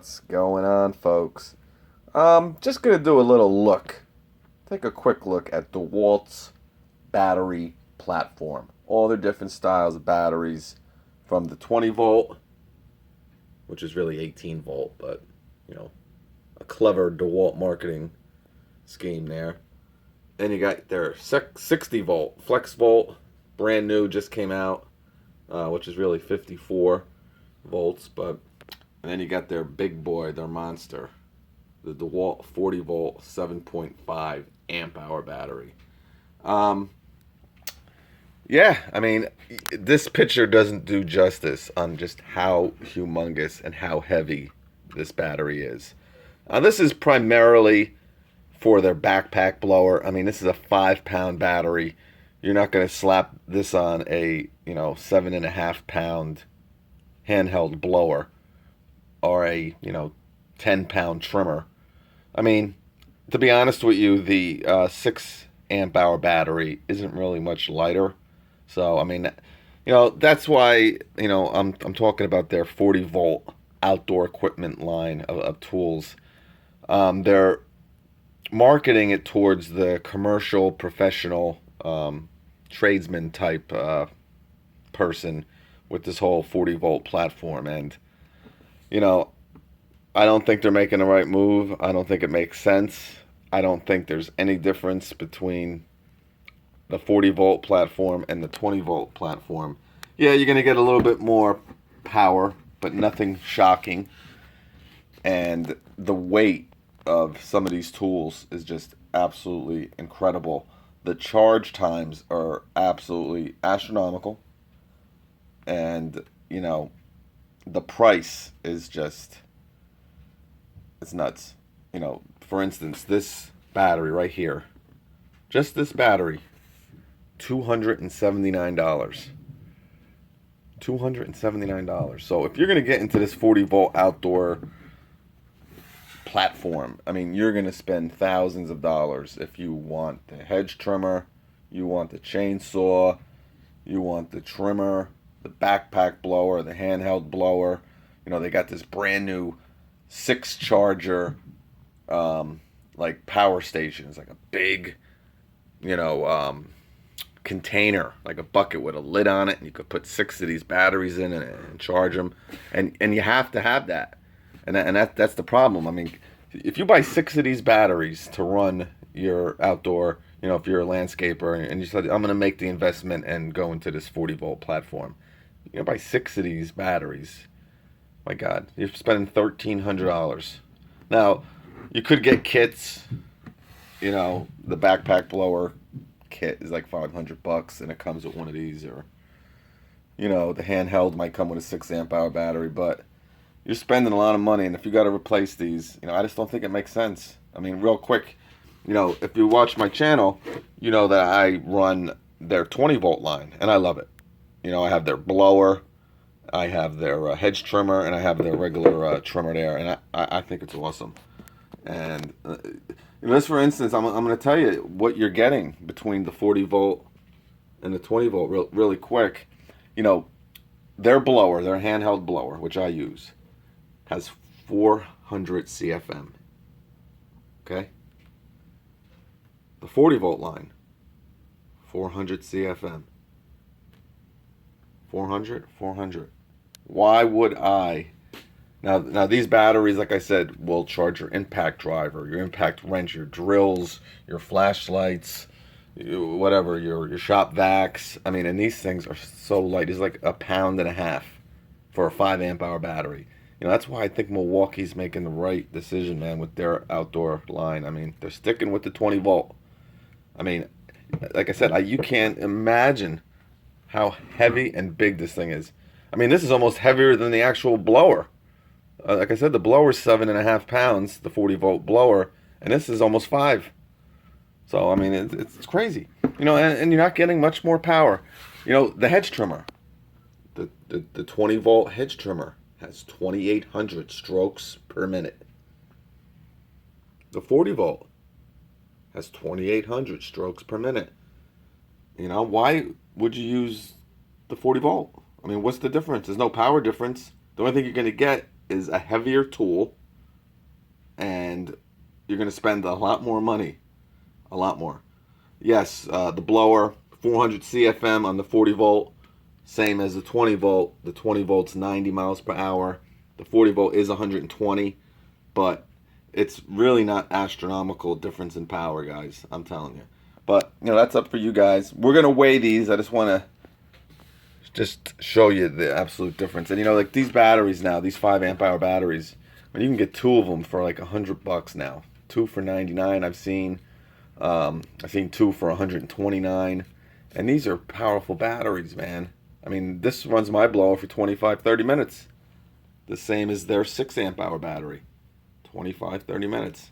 What's going on, folks? Just gonna do a little look. Take a quick look at DeWalt's battery platform. All their different styles of batteries, from the 20 volt, which is really 18 volt, but you know, a clever DeWalt marketing scheme there. Then you got their 60 volt, flex volt, brand new, just came out, which is really 54 volts, but and then you got their big boy, their monster, the DeWalt 40 volt 7.5 amp hour battery. Um, yeah, I mean, this picture doesn't do justice on just how humongous and how heavy this battery is. This is primarily for their backpack blower. I mean, this is a 5 pound battery. You're not going to slap this on a 7.5 pound handheld blower or a 10 pound trimmer. I mean, to be honest with you, the 6 amp hour battery isn't really much lighter. So I mean, that's why I'm talking about their 40 volt outdoor equipment line of tools. They're marketing it towards the commercial, professional, tradesman type person with this whole 40 volt platform. And I don't think they're making the right move. I don't think it makes sense. I don't think there's any difference between the 40 volt platform and the 20 volt platform. Yeah, you're going to get a little bit more power, but nothing shocking. And the weight of some of these tools is just absolutely incredible. The charge times are absolutely astronomical. And, the price is just, it's nuts. For instance, this battery right here, just this battery, $279. $279. So if you're going to get into this 40 volt outdoor platform, I mean, you're going to spend thousands of dollars if you want the hedge trimmer, you want the chainsaw, you want the trimmer, the backpack blower, the handheld blower. They got this brand new 6 charger like power station. It's like a big container, like a bucket with a lid on it, and you could put 6 of these batteries in and charge them, and you have to have that, and that's the problem. I mean, if you buy 6 of these batteries to run your outdoor, if you're a landscaper and you said, I'm going to make the investment and go into this 40 volt platform, buy 6 of these batteries. My God, you're spending $1,300. Now, you could get kits. The backpack blower kit is like $500, and it comes with one of these, or the handheld might come with a 6 amp hour battery, but you're spending a lot of money, and if you got to replace these, I just don't think it makes sense. I mean, real quick, if you watch my channel, you know that I run their 20 volt line, and I love it. I have their blower, I have their hedge trimmer, and I have their regular trimmer there, and I think it's awesome. And this, for instance, I'm going to tell you what you're getting between the 40 volt and the 20 volt really quick. Their blower, their handheld blower, which I use, has 400 CFM. Okay? The 40 volt line, 400 CFM. 400. Why would I? Now these batteries, like I said, will charge your impact driver, your impact wrench, your drills, your flashlights, whatever, your shop vacs. I mean, and these things are so light. It's like 1.5 pounds for a 5 amp hour battery. That's why I think Milwaukee's making the right decision, man, with their outdoor line. I mean, they're sticking with the 20 volt. I mean, like I said, you can't imagine how heavy and big this thing is. I mean, this is almost heavier than the actual blower. Like I said, the blower is 7.5 pounds, the 40 volt blower, and this is almost 5. So I mean, it's crazy. And you're not getting much more power. The hedge trimmer, the 20 volt hedge trimmer has 2,800 strokes per minute. The 40 volt has 2,800 strokes per minute. Why would you use the 40 volt? I mean, what's the difference? There's no power difference. The only thing you're going to get is a heavier tool, and you're going to spend a lot more money. A lot more. Yes, the blower, 400 CFM on the 40 volt, same as the 20 volt. The 20 volt's 90 miles per hour. The 40 volt is 120, but it's really not astronomical difference in power, guys. I'm telling you. But, that's up for you guys. We're going to weigh these. I just want to just show you the absolute difference. And, like these batteries now, these 5 amp hour batteries, when you can get 2 of them for like $100 now. 2 for 99 I've seen. I've seen 2 for 129. And these are powerful batteries, man. I mean, this runs my blower for 25-30 minutes. The same as their 6 amp hour battery. 25-30 minutes.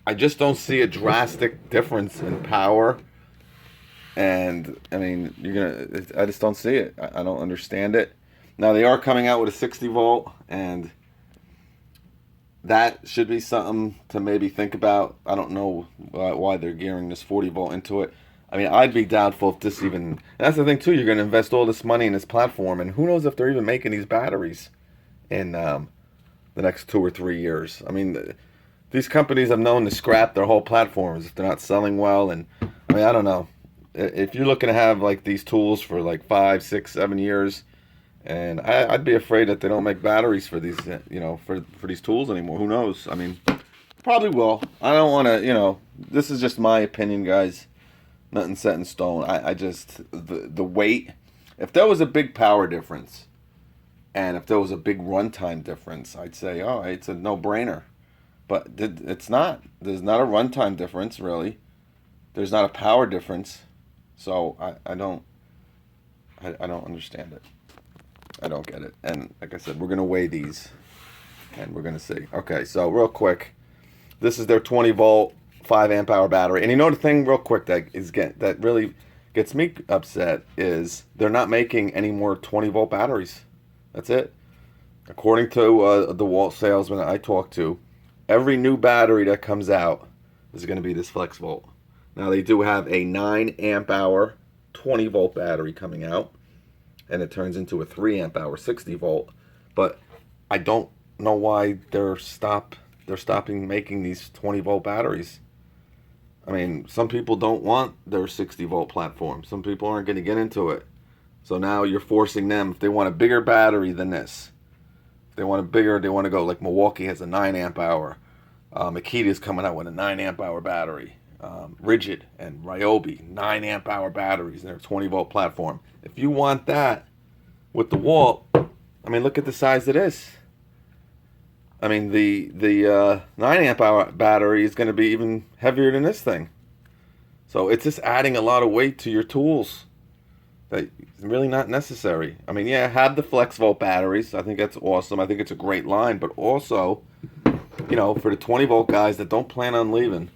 I just don't see a drastic difference in power. And, I mean, I just don't see it. I don't understand it. Now, they are coming out with a 60 volt, and that should be something to maybe think about. I don't know why they're gearing this 40 volt into it. I mean, I'd be doubtful if this even... And that's the thing, too. You're going to invest all this money in this platform, and who knows if they're even making these batteries in the next 2 or 3 years. I mean, these companies have known to scrap their whole platforms if they're not selling well. And, I mean, I don't know. If you're looking to have, like, these tools for, like, 5, 6, 7 years... And I'd be afraid that they don't make batteries for these, for these tools anymore. Who knows? I mean, probably will. I don't want to, this is just my opinion, guys. Nothing set in stone. I just, the weight, if there was a big power difference, and if there was a big runtime difference, I'd say, oh, it's a no-brainer. But it's not. There's not a runtime difference, really. There's not a power difference. So I don't understand it. I don't get it. And like I said, we're going to weigh these and we're going to see. Okay, so real quick, this is their 20 volt, 5 amp hour battery. And the thing real quick that really gets me upset is they're not making any more 20 volt batteries. That's it. According to the DeWalt salesman I talked to, every new battery that comes out is going to be this flex volt. Now they do have a 9 amp hour 20 volt battery coming out, and it turns into a 3 amp hour 60 volt. But I don't know why they're stopping making these 20 volt batteries. I mean, some people don't want their 60 volt platform. Some people aren't going to get into it. So now you're forcing them, if they want a bigger battery than this, if they want to go, like Milwaukee has a 9 amp hour. Makita's coming out with a 9 amp hour battery. Rigid and Ryobi, 9 amp hour batteries in their 20 volt platform. If you want that with the DeWalt, I mean, look at the size of this. I mean, the 9 amp hour battery is going to be even heavier than this thing. So it's just adding a lot of weight to your tools that is really not necessary. I mean, yeah, have the flex volt batteries. I think that's awesome. I think it's a great line. But also, for the 20 volt guys that don't plan on leaving,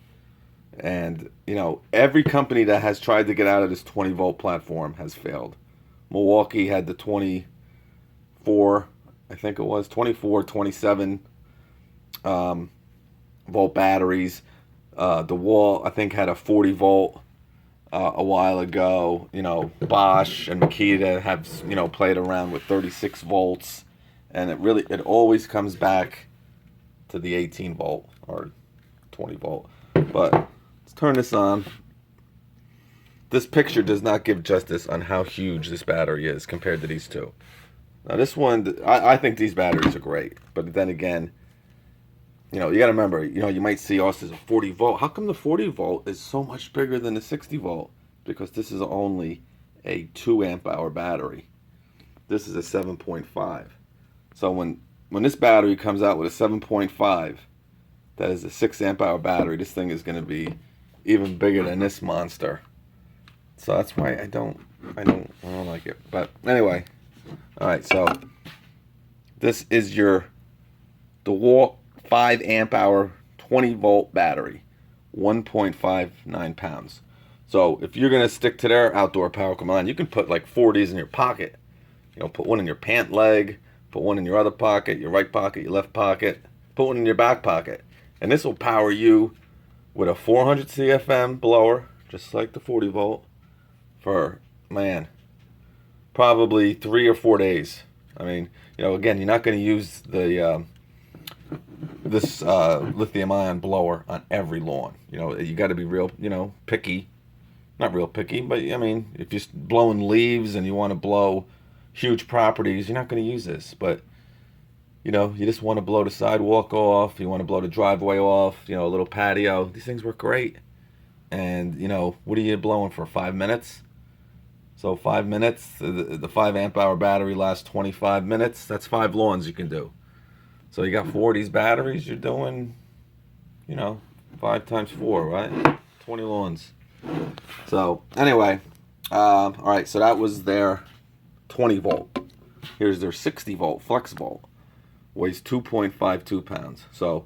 and, every company that has tried to get out of this 20 volt platform has failed. Milwaukee had the 24, 27 volt batteries. DeWalt, I think, had a 40 volt a while ago. Bosch and Makita have, played around with 36 volts. And it always comes back to the 18 volt or 20 volt. But let's turn this on. This picture does not give justice on how huge this battery is compared to these two. Now this one, I think these batteries are great. But then again, you got to remember, you might see us as a 40 volt. How come the 40 volt is so much bigger than the 60 volt? Because this is only a 2 amp hour battery. This is a 7.5. So when this battery comes out with a 7.5, that is a 6 amp hour battery, this thing is going to be even bigger than this monster. So that's why I don't like it. But anyway, all right. So this is your DeWalt 5 amp hour 20 volt battery, 1.59 pounds. So if you're gonna stick to their outdoor power command, you can put like 4 of these in your pocket. Put one in your pant leg, put one in your other pocket, your right pocket, your left pocket, put one in your back pocket, and this will power you with a 400 CFM blower, just like the 40 volt. For, probably 3 or 4 days. I mean, again, you're not going to use the this lithium ion blower on every lawn. You got to be real, picky. Not real picky, but I mean, if you're blowing leaves and you want to blow huge properties, you're not going to use this. But you just want to blow the sidewalk off. You want to blow the driveway off. A little patio. These things work great. And what are you blowing for? 5 minutes. So 5 minutes. The 5 amp hour battery lasts 25 minutes. That's 5 lawns you can do. So you got 4 of these batteries. You're doing, 5 times 4, right? 20 lawns. So anyway, all right. So that was their 20 volt. Here's their 60 volt flex volt. Weighs 2.52 pounds. So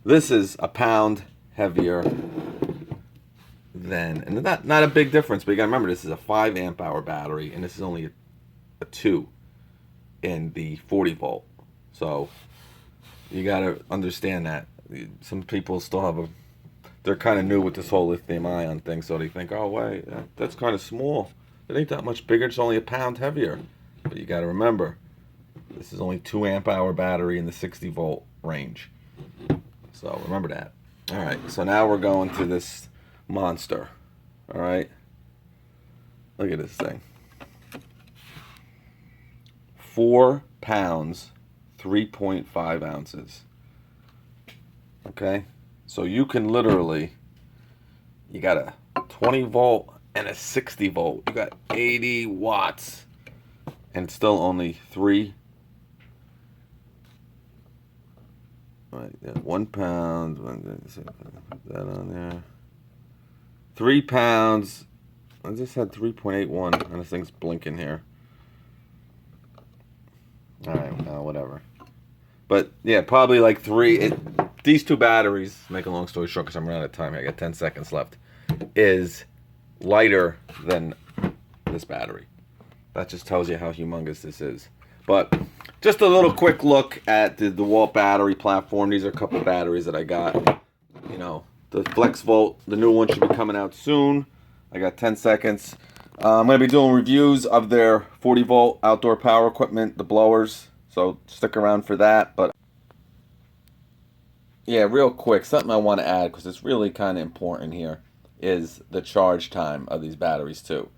this is a pound heavier than, and not a big difference, but you gotta remember this is a 5 amp hour battery, and this is only a 2 in the 40 volt. So you gotta understand that. Some people still have they're kind of new with this whole lithium ion thing, so they think, oh wait, that's kind of small. It ain't that much bigger. It's only a pound heavier. But you gotta remember, this is only 2 amp hour battery in the 60 volt range. So remember that. All right, so now we're going to this monster. All right, look at this thing. 4 pounds, 3.5 ounces. Okay, so you can literally, you got a 20 volt and a 60 volt. You got 80 watts, and it's still only 3. Right, yeah, 1 pound. Put that on there. 3 pounds. I just had 3.81, and this thing's blinking here. All right, well, whatever. But yeah, probably like 3. These 2 batteries, make a long story short, because I'm running out of time here. I got 10 seconds left. Is lighter than this battery. That just tells you how humongous this is. But just a little quick look at the DeWalt battery platform. These are a couple batteries that I got. The Flex Volt, the new one should be coming out soon. I got 10 seconds. I'm going to be doing reviews of their 40 volt outdoor power equipment, the blowers. So stick around for that. But yeah, real quick, something I want to add, because it's really kind of important here, is the charge time of these batteries too.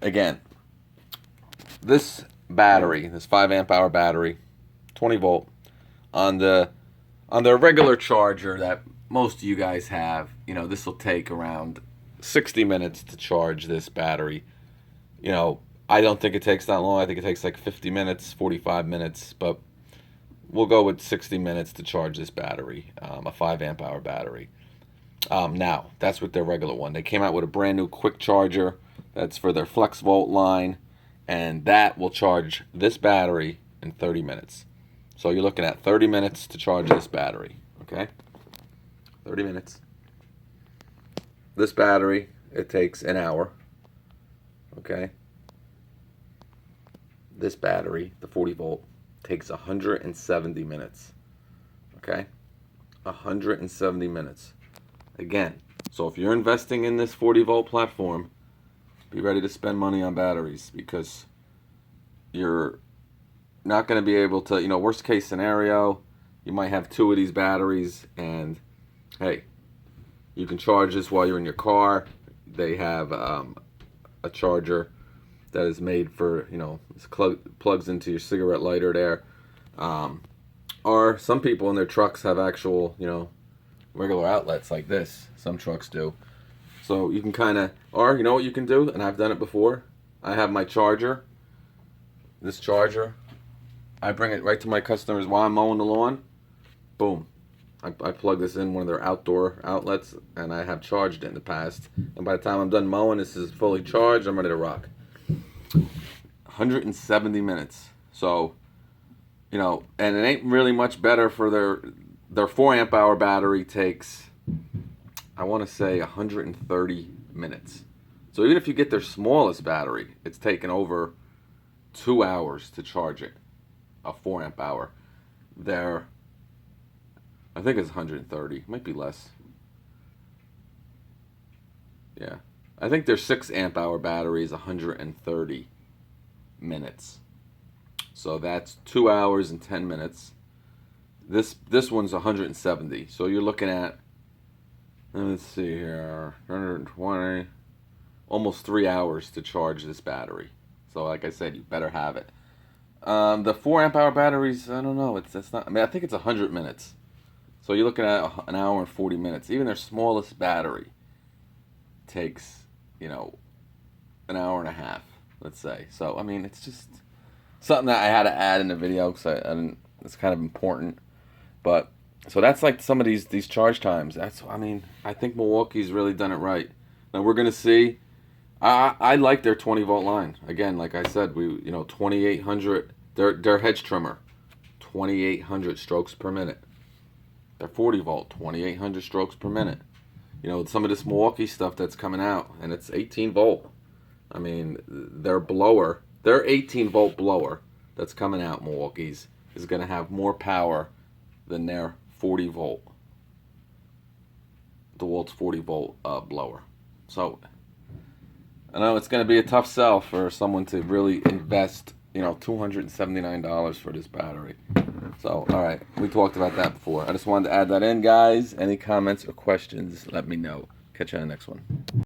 Again, this battery, this 5 amp hour battery, 20 volt, on the regular charger that most of you guys have, this will take around 60 minutes to charge this battery. I don't think it takes that long. I think it takes like 50 minutes, 45 minutes, but we'll go with 60 minutes to charge this battery, a 5 amp hour battery. Now, that's with their regular one. They came out with a brand new quick charger that's for their Flex Volt line, and that will charge this battery in 30 minutes. So you're looking at 30 minutes to charge this battery, okay? 30 minutes. This battery, it takes an hour, okay? This battery, the 40 volt, takes 170 minutes, okay? 170 minutes. Again, so if you're investing in this 40 volt platform, be ready to spend money on batteries, because you're not going to be able to, worst case scenario, you might have 2 of these batteries, and hey, you can charge this while you're in your car. They have a charger that is made for, plugs into your cigarette lighter there. Or some people in their trucks have actual, regular outlets like this. Some trucks do. So you can kind of, or you know what you can do, and I've done it before. I have my charger, this charger. I bring it right to my customers while I'm mowing the lawn. Boom. I plug this in one of their outdoor outlets, and I have charged it in the past. And by the time I'm done mowing, this is fully charged. I'm ready to rock. 170 minutes. So, and it ain't really much better for their 4 amp hour battery takes, I want to say, 130 minutes. So even if you get their smallest battery, it's taken over 2 hours to charge it, a 4 amp hour. I think it's 130, might be less. Yeah, I think their 6 amp hour battery is 130 minutes. So that's 2 hours and 10 minutes. This one's 170. So you're looking at, let's see here, 120, almost 3 hours to charge this battery. So like I said, you better have it. The 4 amp hour batteries, I don't know. It's not. I mean, I think it's 100 minutes. So you're looking at an hour and 40 minutes. Even their smallest battery takes, an hour and a half, let's say. So I mean, it's just something that I had to add in the video because it's kind of important. But so that's like some of these charge times. I think Milwaukee's really done it right. Now we're gonna see. I like their 20-volt line. Again, like I said, 2800. Their hedge trimmer, 2800 strokes per minute. Their 40-volt, 2800 strokes per minute. Some of this Milwaukee stuff that's coming out, and it's 18-volt. I mean, their 18-volt blower that's coming out, Milwaukee's, is going to have more power than their 40-volt, DeWalt's 40-volt blower. So I know it's going to be a tough sell for someone to really invest, $279 for this battery. So, all right, we talked about that before. I just wanted to add that in, guys. Any comments or questions, let me know. Catch you on the next one.